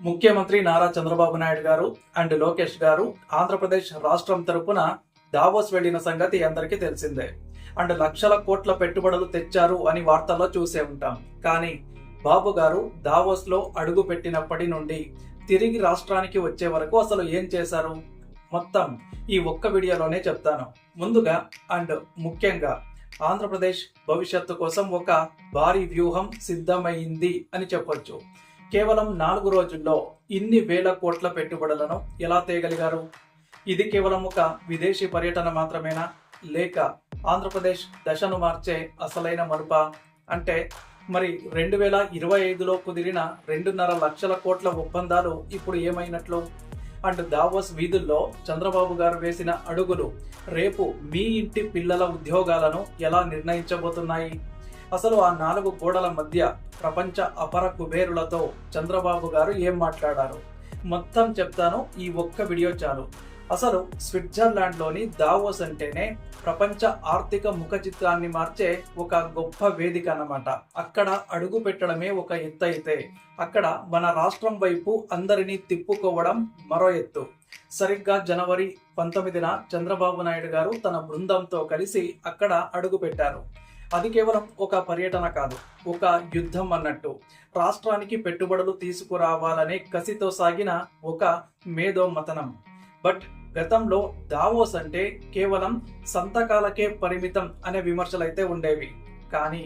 ముఖ్యమంత్రి నారా చంద్రబాబు నాయుడు గారు అండ్ లోకేష్ గారు ఆంధ్రప్రదేశ్ రాష్ట్రం తరపున దావోస్ వెళ్లిన సంగతి అందరికీ తెలిసిందే. అండ్ లక్షల కోట్ల పెట్టుబడులు తెచ్చారు అని వార్తల్లో చూసే ఉంటాం. కానీ బాబు గారు దావోస్ లో అడుగు పెట్టినప్పటి నుండి తిరిగి రాష్ట్రానికి వచ్చే వరకు అసలు ఏం చేశారు మొత్తం ఈ ఒక్క వీడియోలోనే చెప్తాను. ముందుగా అండ్ ముఖ్యంగా ఆంధ్రప్రదేశ్ భవిష్యత్తు కోసం ఒక భారీ వ్యూహం సిద్ధమైంది అని చెప్పొచ్చు. కేవలం 4 రోజుల్లో ఇన్ని వేల కోట్ల పెట్టుబడులను ఎలా తేగలిగారు? ఇది కేవలం ఒక విదేశీ పర్యటన మాత్రమేనా, లేక ఆంధ్రప్రదేశ్ దశను మార్చే అసలైన మలుపా? అంటే మరి 2025లో కుదిరిన 2.5 లక్షల కోట్ల ఒప్పందాలు ఇప్పుడు ఏమైనట్లు? అండ్ దావోస్ వీధుల్లో చంద్రబాబు గారు వేసిన అడుగులు రేపు మీ ఇంటి పిల్లల ఉద్యోగాలను ఎలా నిర్ణయించబోతున్నాయి? అసలు ఆ 4 గోడల మధ్య ప్రపంచ అపర కుబేరులతో చంద్రబాబు గారు ఏం మాట్లాడారు మొత్తం చెప్తాను. ఈ ఒక్క వీడియో చాలు. అసలు స్విట్జర్లాండ్లోని దావోస్ అంటేనే ప్రపంచ ఆర్థిక ముఖ చిత్రాన్ని మార్చే ఒక గొప్ప వేదిక అన్నమాట. అక్కడ అడుగు పెట్టడమే ఒక ఎత్తు అయితే అక్కడ మన రాష్ట్రం వైపు అందరినీ తిప్పుకోవడం మరో ఎత్తు. సరిగ్గా జనవరి 19న చంద్రబాబు నాయుడు గారు తన బృందంతో కలిసి అక్కడ అడుగు పెట్టారు. అది కేవలం ఒక పర్యటన కాదు, ఒక యుద్ధం అన్నట్టు. రాష్ట్రానికి పెట్టుబడులు తీసుకురావాలనే కసితో సాగిన ఒక మేధో మథనం. బట్ గతంలో దావోస్ అంటే కేవలం సంతకాలకే పరిమితం అనే విమర్శలైతే ఉండేవి. కానీ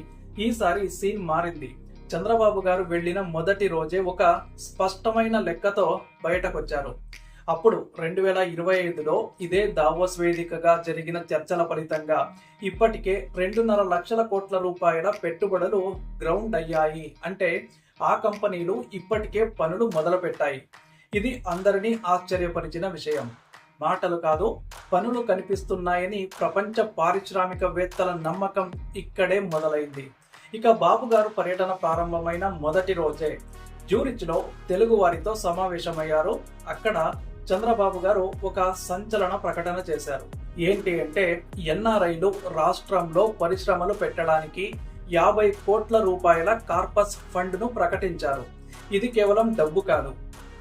ఈసారి సీన్ మారింది. చంద్రబాబు గారు వెళ్లిన మొదటి రోజే ఒక స్పష్టమైన లెక్కతో బయటకొచ్చారు. అప్పుడు 2025లో ఇదే దావోస్ వేదికగా జరిగిన చర్చల ఫలితంగా ఇప్పటికే 2.5 లక్షల కోట్ల రూపాయల పెట్టుబడులు గ్రౌండ్ అయ్యాయి. అంటే ఆ కంపెనీలు ఇప్పటికే పనులు మొదలుపెట్టాయి. ఇది అందరినీ ఆశ్చర్యపరిచిన విషయం. మాటలు కాదు, పనులు కనిపిస్తున్నాయని ప్రపంచ పారిశ్రామికవేత్తల నమ్మకం ఇక్కడే మొదలైంది. ఇక బాబు గారు పర్యటన ప్రారంభమైన మొదటి రోజే జ్యూరిచ్లో తెలుగు వారితో సమావేశమయ్యారు. అక్కడ చంద్రబాబు గారు ఒక సంచలన ప్రకటన చేశారు. ఏంటి అంటే ఎన్ఆర్ఐలు రాష్ట్రంలో పరిశ్రమలు పెట్టడానికి 50 కోట్ల రూపాయల కార్పస్ ఫండ్ ను ప్రకటించారు. ఇది కేవలం డబ్బు కాదు,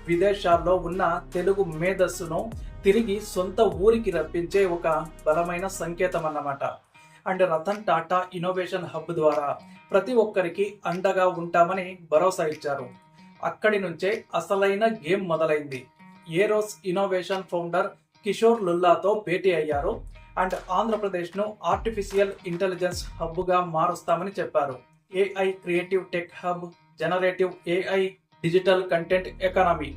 విదేశాల్లో ఉన్న తెలుగు మేధస్సును తిరిగి సొంత ఊరికి రప్పించే ఒక బలమైన సంకేతం అన్నమాట. And Ratan Tata innovation hub ద్వారా ప్రతి ఒక్కరికి అండగా ఉంటామని భరోసా ఇచ్చారు. అక్కడి నుంచే అసలైన గేమ్ మొదలైంది. ఏరోస్ ఇన్నోవేషన్ ఫౌండర్ కిషోర్ లుల్లాతో భేటీ అయ్యారు. అండ్ ఆంధ్రప్రదేశ్ ను ఆర్టిఫిషియల్ ఇంటెలిజెన్స్ హబ్ గా మారుస్తామని చెప్పారు. AI creative tech hub, generative AI, digital content economy,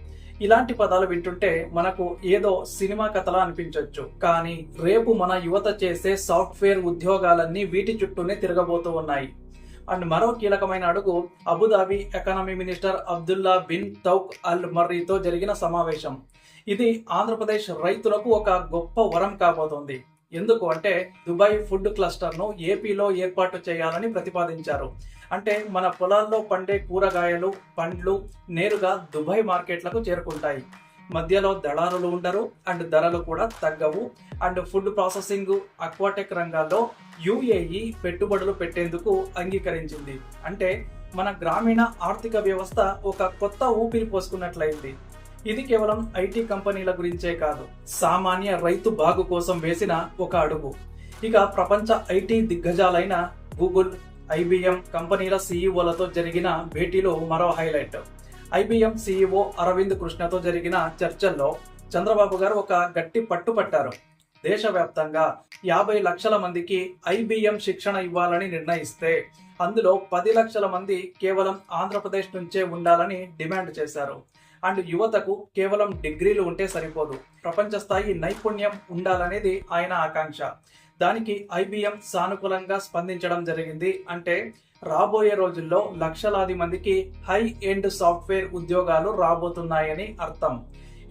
ఇలాంటి పదాలు వింటుంటే మనకు ఏదో సినిమా కథలా అనిపించవచ్చు. కానీ రేపు మన యువత చేసే సాఫ్ట్వేర్ ఉద్యోగాలన్నీ వీటి చుట్టూనే తిరగబోతూ ఉన్నాయి. అండ్ మరో కీలకమైన అడుగు Abu Dhabi economy minister Abdullah bin Touq Al మర్రీతో జరిగిన సమావేశం. ఇది ఆంధ్రప్రదేశ్ రైతులకు ఒక గొప్ప వరం కాబోతోంది. ఎందుకు అంటే దుబాయ్ ఫుడ్ క్లస్టర్ ను ఏపీలో ఏర్పాటు చేయాలని ప్రతిపాదించారు. అంటే మన పొలాల్లో పండే కూరగాయలు, పండ్లు నేరుగా దుబాయ్ మార్కెట్లకు చేరుకుంటాయి. మధ్యలో దళారులు ఉండరు అండ్ ధరలు కూడా తగ్గవు. అండ్ ఫుడ్ ప్రాసెసింగ్, అక్వాటెక్ రంగాల్లో యుఏఈ పెట్టుబడులు పెట్టేందుకు అంగీకరించింది. అంటే మన గ్రామీణ ఆర్థిక వ్యవస్థ ఒక కొత్త ఊపిరి పోసుకున్నట్లయింది. ఇది కేవలం ఐటీ కంపెనీల గురించే కాదు, సామాన్య రైతు బాగు కోసం వేసిన ఒక అడుగు. ఇక ప్రపంచ ఐటీ దిగ్గజాలైన గూగుల్, ఐబిఎం కంపెనీల సీఈఓలతో జరిగిన భేటీలో మరో హైలైట్. ఐబిఎం సీఈఓ అరవింద్ కృష్ణతో జరిగిన చర్చల్లో చంద్రబాబు గారు ఒక గట్టి పట్టుపట్టారు. దేశవ్యాప్తంగా 50 లక్షల మందికి ఐబిఎం శిక్షణ ఇవ్వాలని నిర్ణయిస్తే అందులో 10 లక్షల మంది కేవలం ఆంధ్రప్రదేశ్ నుంచే ఉండాలని డిమాండ్ చేశారు. అండ్ యువతకు కేవలం డిగ్రీలు ఉంటే సరిపోదు, ప్రపంచ స్థాయి నైపుణ్యం ఉండాలనేది ఆయన ఆకాంక్ష. దానికి ఐబిఎం సానుకూలంగా స్పందించడం జరిగింది. అంటే రాబోయే రోజుల్లో లక్షలాది మందికి హై ఎండ్ సాఫ్ట్వేర్ ఉద్యోగాలు రాబోతున్నాయని అర్థం.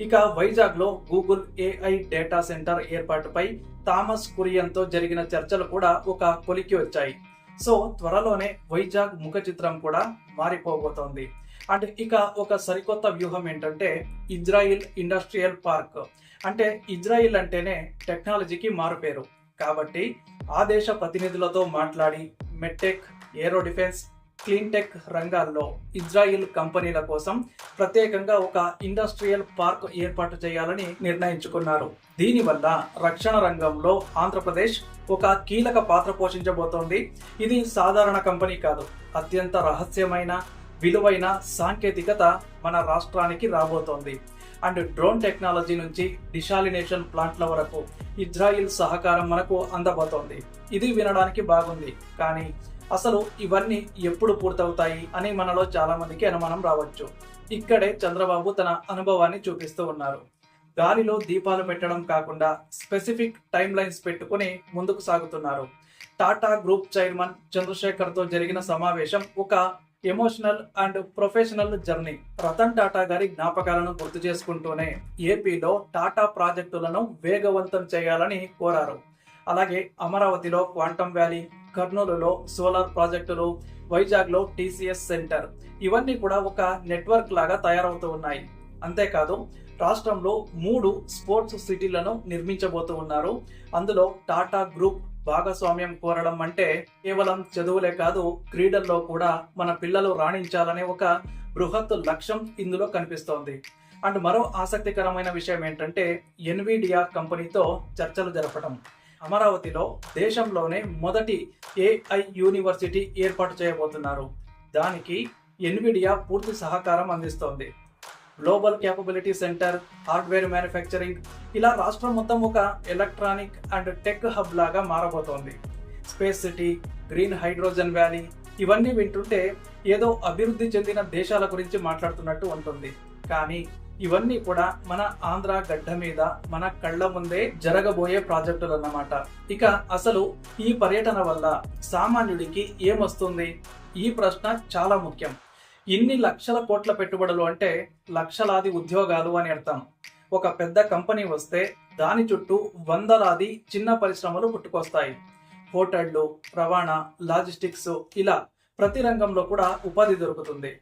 ఇక వైజాగ్ లో గూగుల్ ఏఐ డేటా సెంటర్ ఏర్పాటుపై థామస్ కురియన్తో జరిగిన చర్చలు కూడా ఒక కొలికి వచ్చాయి. సో త్వరలోనే వైజాగ్ ముఖ చిత్రం కూడా మారిపోబోతోంది. అండ్ ఇక ఒక సరికొత్త వ్యూహం ఏంటంటే ఇజ్రాయిల్ ఇండస్ట్రియల్ పార్క్. అంటే ఇజ్రాయిల్ అంటేనే టెక్నాలజీకి మారుపేరు కాబట్టి ఆ దేశ ప్రతినిధులతో మాట్లాడి మెట్టెక్, ఏరో డిఫెన్స్, క్లీన్టెక్ రంగాల్లో ఇజ్రాయిల్ కంపెనీల కోసం ప్రత్యేకంగా ఒక ఇండస్ట్రియల్ పార్క్ ఏర్పాటు చేయాలని నిర్ణయించుకున్నారు. దీనివల్ల రక్షణ రంగంలో ఆంధ్రప్రదేశ్ ఒక కీలక పాత్ర పోషించబోతోంది. ఇది సాధారణ కంపెనీ కాదు, అత్యంత రహస్యమైన విలువైన సాంకేతికత మన రాష్ట్రానికి రాబోతోంది. అండ్ డ్రోన్ టెక్నాలజీ నుంచి డిశాలినేషన్ ప్లాంట్ల వరకు ఇజ్రాయిల్ సహకారం మనకు అందబోతోంది. ఇది వినడానికి బాగుంది, కానీ అసలు ఇవన్నీ ఎప్పుడు పూర్తవుతాయి అని మనలో చాలా మందికి అనుమానం రావచ్చు. ఇక్కడే చంద్రబాబు తన అనుభవాన్ని చూపిస్తూ ఉన్నారు. గాలిలో దీపాలు పెట్టడం కాకుండా స్పెసిఫిక్ టైమ్ లైన్స్ పెట్టుకుని ముందుకు సాగుతున్నారు. టాటా గ్రూప్ చైర్మన్ చంద్రశేఖర్తో జరిగిన సమావేశం ఒక emotional and professional journey. Ratan Tata గారి జ్ఞాపకాలను గుర్తు చేసుకుంటూనే ఏపీలో టాటా ప్రాజెక్టులను వేగవంతం చేయాలని కోరారు. అలాగే అమరావతిలో క్వాంటమ్ వ్యాలీ, కర్నూలులో సోలార్ ప్రాజెక్టులు, వైజాగ్లో టీసీఎస్ సెంటర్, ఇవన్నీ కూడా ఒక నెట్వర్క్ లాగా తయారవుతూ ఉన్నాయి. అంతేకాదు రాష్ట్రంలో 3 స్పోర్ట్స్ సిటీలను నిర్మించబోతూ ఉన్నారు. అందులో టాటా గ్రూప్ భాగస్వామ్యం కోరడం అంటే కేవలం చదువులే కాదు, క్రీడల్లో కూడా మన పిల్లలు రాణించాలనే ఒక బృహత్ లక్ష్యం ఇందులో కనిపిస్తోంది. అండ్ మరో ఆసక్తికరమైన విషయం ఏంటంటే ఎన్విడియా కంపెనీతో చర్చలు జరపడం. అమరావతిలో దేశంలోనే మొదటి ఏఐ యూనివర్సిటీ ఏర్పాటు చేయబోతున్నారు. దానికి ఎన్విడియా పూర్తి సహకారం అందిస్తోంది. Global capability centre, hardware manufacturing, ఇలా రాష్ట్రం మొత్తం ఒక ఎలక్ట్రానిక్ అండ్ టెక్ హబ్ లాగా మారబోతోంది. Space city, green hydrogen valley, ఇవన్నీ వింటుంటే ఏదో అభివృద్ధి చెందిన దేశాల గురించి మాట్లాడుతున్నట్టు ఉంటుంది. కానీ ఇవన్నీ కూడా మన ఆంధ్ర గడ్డ మీద మన కళ్ళ ముందే జరగబోయే ప్రాజెక్టులు అన్నమాట. ఇక అసలు ఈ పర్యటన వల్ల సామాన్యుడికి ఏమొస్తుంది? ఈ ప్రశ్న చాలా ముఖ్యం. ఇన్ని లక్షల కోట్ల పెట్టుబడులు అంటే లక్షలాది ఉద్యోగాలు అని అర్థం. ఒక పెద్ద కంపెనీ వస్తే దాని చుట్టూ వందలాది చిన్న పరిశ్రమలు పుట్టుకొస్తాయి. హోటళ్లు, రవాణా, లాజిస్టిక్స్, ఇలా ప్రతి రంగంలో కూడా ఉపాధి దొరుకుతుంది.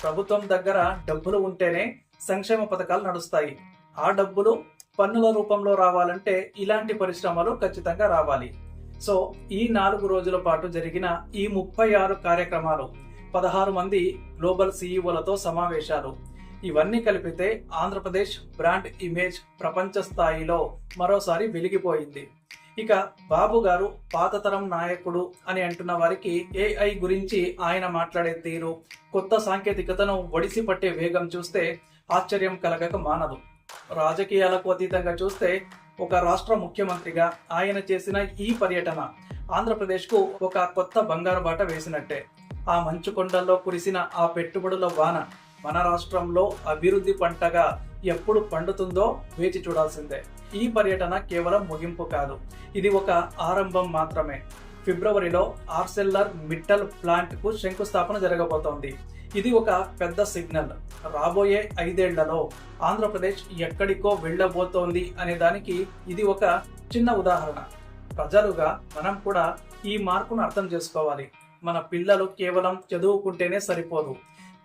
ప్రభుత్వం దగ్గర డబ్బులు ఉంటేనే సంక్షేమ పథకాలు నడుస్తాయి. ఆ డబ్బులు పన్నుల రూపంలో రావాలంటే ఇలాంటి పరిశ్రమలు ఖచ్చితంగా రావాలి. సో ఈ 4 రోజుల పాటు జరిగిన ఈ 36 కార్యక్రమాలు, 16 మంది గ్లోబల్ సీఈఓలతో సమావేశాలు, ఇవన్నీ కలిపితే ఆంధ్రప్రదేశ్ బ్రాండ్ ఇమేజ్ ప్రపంచ స్థాయిలో మరోసారి వెలిగిపోయింది. ఇక బాబు గారు పాతతరం నాయకుడు అని అంటున్న వారికి ఏఐ గురించి ఆయన మాట్లాడే తీరు, కొత్త సాంకేతికతను ఒడిసి పట్టే వేగం చూస్తే ఆశ్చర్యం కలగక మానదు. రాజకీయాలకు అతీతంగా చూస్తే ఒక రాష్ట్ర ముఖ్యమంత్రిగా ఆయన చేసిన ఈ పర్యటన ఆంధ్రప్రదేశ్కు ఒక కొత్త బంగారు బాట వేసినట్టే. ఆ మంచు కొండల్లో కురిసిన ఆ పెట్టుబడుల వాన మన రాష్ట్రంలో అభివృద్ధి పంటగా ఎప్పుడు పండుతుందో వేచి చూడాల్సిందే. ఈ పర్యటన కేవలం ముగింపు కాదు, ఇది ఒక ఆరంభం మాత్రమే. ఫిబ్రవరిలో ఆర్సెల్లర్ మిట్టల్ ప్లాంట్ కు శంకుస్థాపన జరగబోతోంది. ఇది ఒక పెద్ద సిగ్నల్. రాబోయే 5 ఏళ్లలో ఆంధ్రప్రదేశ్ ఎక్కడికో వెళ్ళబోతోంది అనే దానికి ఇది ఒక చిన్న ఉదాహరణ. ప్రజలుగా మనం కూడా ఈ మార్పును అర్థం చేసుకోవాలి. మన పిల్లలు కేవలం చదువుకుంటేనే సరిపోదు,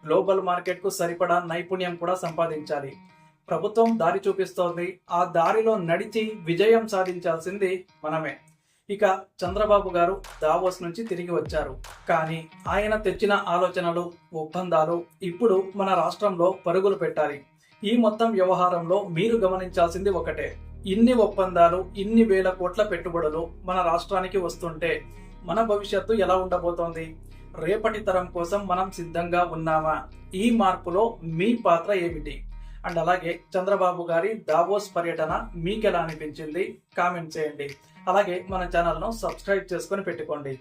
గ్లోబల్ మార్కెట్కు సరిపడా నైపుణ్యం కూడా సంపాదించాలి. ప్రభుత్వం దారి చూపిస్తోంది, ఆ దారిలో నడిచి విజయం సాధించాల్సింది మనమే. ఇక చంద్రబాబు గారు దావోస్ నుంచి తిరిగి వచ్చారు. కానీ ఆయన తెచ్చిన ఆలోచనలు, ఒప్పందాలు ఇప్పుడు మన రాష్ట్రంలో పరుగులు పెట్టాలి. ఈ మొత్తం వ్యవహారంలో మీరు గమనించాల్సింది ఒకటే, ఇన్ని ఒప్పందాలు, ఇన్ని వేల కోట్ల పెట్టుబడులు మన రాష్ట్రానికి వస్తుంటే మన భవిష్యత్తు ఎలా ఉండబోతోంది? రేపటి తరం కోసం మనం సిద్ధంగా ఉన్నామా? ఈ మార్పులో మీ పాత్ర ఏమిటి? అండ్ అలాగే చంద్రబాబు గారి దావోస్ పర్యటన మీకు ఎలా అనిపించింది? కామెంట్ చేయండి. అలాగే మన ఛానల్ను సబ్స్క్రైబ్ చేసుకొని పెట్టుకోండి.